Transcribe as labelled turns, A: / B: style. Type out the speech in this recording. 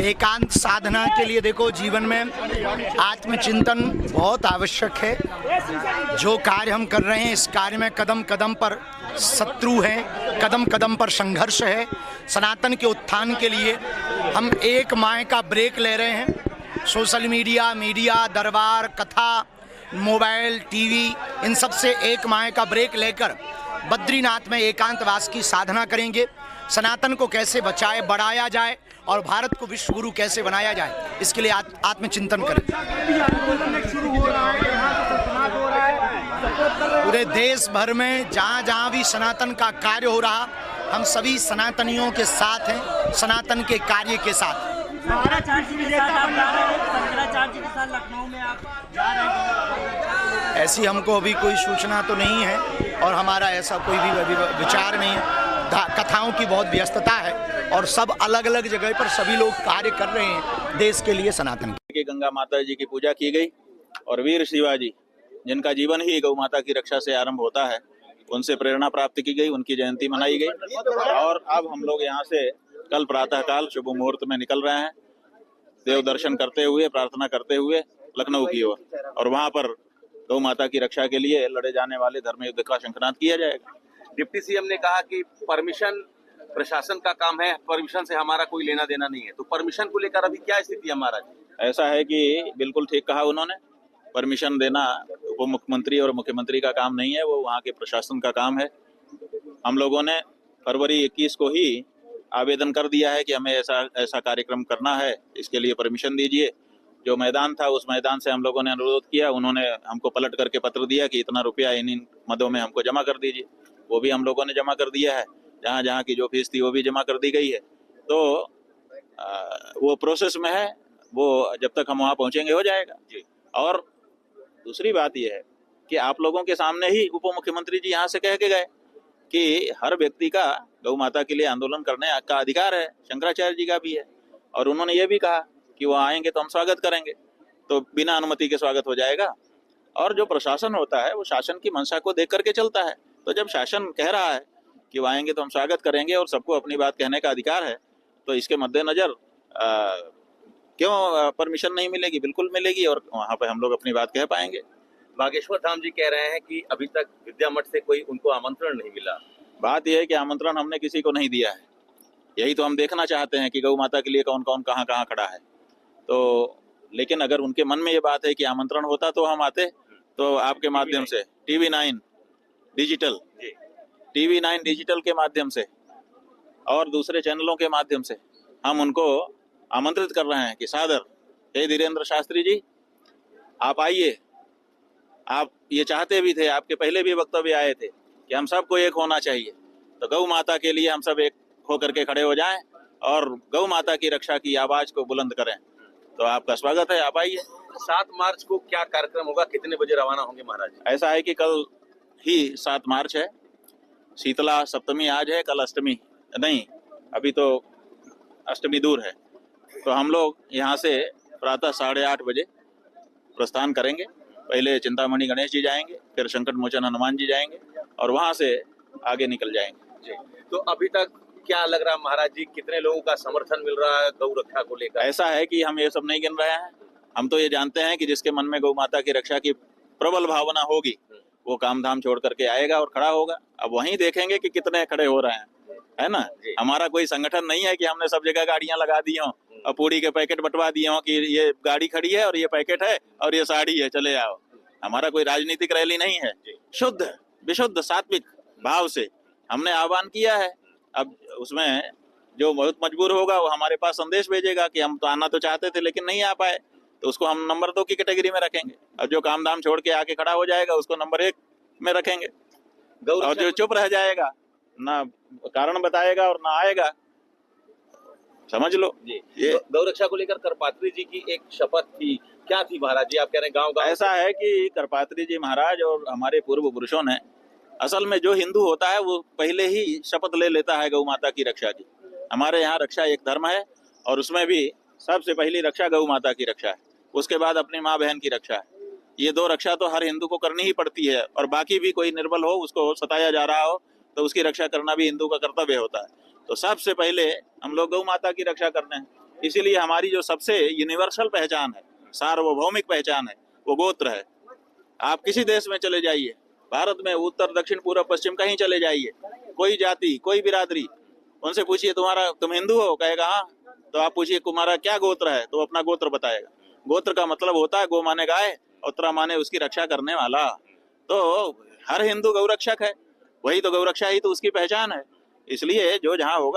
A: एकांत साधना के लिए देखो, जीवन में आत्मचिंतन बहुत आवश्यक है। जो कार्य हम कर रहे हैं, इस कार्य में कदम कदम पर शत्रु हैं, कदम कदम पर संघर्ष है। सनातन के उत्थान के लिए हम एक माह का ब्रेक ले रहे हैं। सोशल मीडिया, दरबार, कथा, मोबाइल, टीवी, इन सब से एक माह का ब्रेक लेकर बद्रीनाथ में एकांतवास की साधना करेंगे। सनातन को कैसे बचाए, बढ़ाया जाए और भारत को विश्व गुरु कैसे बनाया जाए, इसके लिए आत्मचिंतन करें। पूरे देश भर में जहाँ जहाँ भी सनातन का कार्य हो रहा, हम सभी सनातनियों के साथ हैं, सनातन के कार्य के साथ।
B: लखनऊ में आप जा रहे हैं?
A: ऐसी हमको अभी कोई सूचना तो नहीं है और हमारा ऐसा कोई भी विचार नहीं है। कथाओं की बहुत व्यस्तता है और सब अलग अलग जगह पर सभी लोग कार्य कर रहे हैं देश के लिए, सनातन
C: की। गंगा माता जी की पूजा की गई और वीर शिवाजी, जिनका जीवन ही गौ माता की रक्षा से आरंभ होता है, उनसे प्रेरणा प्राप्त की गई, उनकी जयंती मनाई गई। और अब हम लोग यहाँ से कल प्रातःकाल शुभ मुहूर्त में निकल रहे हैं, देव दर्शन करते हुए, प्रार्थना करते हुए लखनऊ की ओर, और वहाँ पर गौ माता की रक्षा के लिए लड़े जाने वाले धर्म युद्ध का शंखनाद किया जाएगा।
D: डिप्टी सीएम ने कहा कि परमिशन प्रशासन का काम है, परमिशन से हमारा कोई लेना देना नहीं है, तो परमिशन को लेकर अभी क्या स्थिति है महाराज?
C: ऐसा है कि बिल्कुल ठीक कहा उन्होंने, परमिशन देना वो मुख्यमंत्री और मुख्यमंत्री का काम नहीं है, वो वहाँ के प्रशासन का काम है। हम लोगों ने फरवरी 21 को ही आवेदन कर दिया है कि हमें ऐसा कार्यक्रम करना है, इसके लिए परमिशन दीजिए। जो मैदान था उस मैदान से हम लोगों ने अनुरोध किया, उन्होंने हमको पलट करके पत्र दिया कि इतना रुपया इन मदों में हमको जमा कर दीजिए। वो भी हम लोगों ने जमा कर दिया है, जहाँ जहाँ की जो फीस थी वो भी जमा कर दी गई है। तो वो प्रोसेस में है, वो जब तक हम वहाँ पहुँचेंगे हो जाएगा जी। और दूसरी बात यह है कि आप लोगों के सामने ही उप मुख्यमंत्री जी यहाँ से कह के गए कि हर व्यक्ति का गौ माता के लिए आंदोलन करने का अधिकार है, शंकराचार्य जी का भी है। और उन्होंने ये भी कहा कि वो आएंगे तो हम स्वागत करेंगे, तो बिना अनुमति के स्वागत हो जाएगा। और जो प्रशासन होता है वो शासन की मंशा को देख करके चलता है। तो जब शासन कह रहा है कि वो आएंगे तो हम स्वागत करेंगे और सबको अपनी बात कहने का अधिकार है, तो इसके मद्देनजर क्यों परमिशन नहीं मिलेगी? बिल्कुल मिलेगी और वहाँ पे हम लोग अपनी बात कह पाएंगे।
D: बागेश्वर धाम जी कह रहे हैं कि अभी तक विद्या मठ से कोई उनको आमंत्रण नहीं मिला।
C: बात यह है कि आमंत्रण हमने किसी को नहीं दिया है, यही तो हम देखना चाहते हैं कि गौ माता के लिए कौन कौन कहाँ कहाँ खड़ा है। तो लेकिन अगर उनके मन में ये बात है कि आमंत्रण होता तो हम आते, तो आपके माध्यम से TV9 डिजिटल के माध्यम से और दूसरे चैनलों के माध्यम से हम उनको आमंत्रित कर रहे हैं कि सादर, हे धीरेन्द्र शास्त्री जी, आप आइए। आप ये चाहते भी थे, आपके पहले भी वक्तव्य आए थे कि हम सबको एक होना चाहिए, तो गौ माता के लिए हम सब एक होकर के खड़े हो जाएं और गौ माता की रक्षा की आवाज को बुलंद करें। तो आपका स्वागत है, आप आइए।
D: 7 मार्च को क्या कार्यक्रम होगा, कितने बजे रवाना होंगे महाराज?
C: ऐसा है कि कल ही 7 मार्च है, शीतला सप्तमी आज है, कल अष्टमी नहीं, अभी तो अष्टमी दूर है। तो हम लोग यहाँ से प्रातः 8:30 बजे प्रस्थान करेंगे। पहले चिंतामणि गणेश जी जाएंगे, फिर संकट मोचन हनुमान जी जाएंगे और वहाँ से आगे निकल जाएंगे
D: जी। तो अभी तक क्या लग रहा है महाराज जी, कितने लोगों का समर्थन मिल रहा है गौ रक्षा को लेकर?
C: ऐसा है कि हम ये सब नहीं गिन रहे हैं, हम तो ये जानते हैं कि जिसके मन में गौ माता की रक्षा की प्रबल भावना होगी वो काम धाम छोड़ करके आएगा और खड़ा होगा। अब वहीं देखेंगे कि कितने खड़े हो रहे हैं, है ना। हमारा कोई संगठन नहीं है कि हमने सब जगह गाड़ियां लगा दी हों और पूरी के पैकेट बंटवा दिए हों कि ये गाड़ी खड़ी है और ये पैकेट है और ये साड़ी है, चले आओ। हमारा कोई राजनीतिक रैली नहीं है, शुद्ध विशुद्ध सात्विक भाव से हमने आह्वान किया है। अब उसमें जो बहुत मजबूर होगा वो हमारे पास संदेश भेजेगा कि हम तो आना तो चाहते थे लेकिन नहीं आ पाए, तो उसको हम नंबर 2 की कैटेगरी में रखेंगे। और जो काम धाम छोड़ के आके खड़ा हो जाएगा उसको नंबर 1 में रखेंगे। और जो चुप रह जाएगा, ना कारण बताएगा और ना आएगा, समझ लो जी। ये
D: गौ रक्षा को लेकर करपात्री जी की एक शपथ थी, क्या थी महाराज जी? आप कह रहे हैं गाँव गाँव।
C: ऐसा है कि करपात्री जी महाराज और हमारे पूर्व पुरुषों ने, असल में जो हिंदू होता है वो पहले ही शपथ ले लेता है गौ माता की रक्षा की। हमारे यहाँ रक्षा एक धर्म है और उसमें भी सबसे पहली रक्षा गौ माता की रक्षा है, उसके बाद अपनी माँ बहन की रक्षा है। ये 2 रक्षा तो हर हिंदू को करनी ही पड़ती है, और बाकी भी कोई निर्बल हो, उसको सताया जा रहा हो, तो उसकी रक्षा करना भी हिंदू का कर्तव्य होता है। तो सबसे पहले हम लोग गौ माता की रक्षा करते हैं। इसीलिए हमारी जो सबसे यूनिवर्सल पहचान है, सार्वभौमिक पहचान है, वो गोत्र है। आप किसी देश में चले जाइए, भारत में उत्तर दक्षिण पूर्व पश्चिम कहीं चले जाइए, कोई जाति कोई बिरादरी, उनसे पूछिए तुम हिंदू हो, कहेगा हाँ। तो आप पूछिए तुम्हारा क्या गोत्र है, तो अपना गोत्र बताएगा। गोत्र का मतलब होता है गो माने गाय और त्र माने उसकी रक्षा करने वाला। तो हर हिंदू गौरक्षक है, वही तो गौरक्षा ही तो उसकी पहचान है। इसलिए जो जहाँ होगा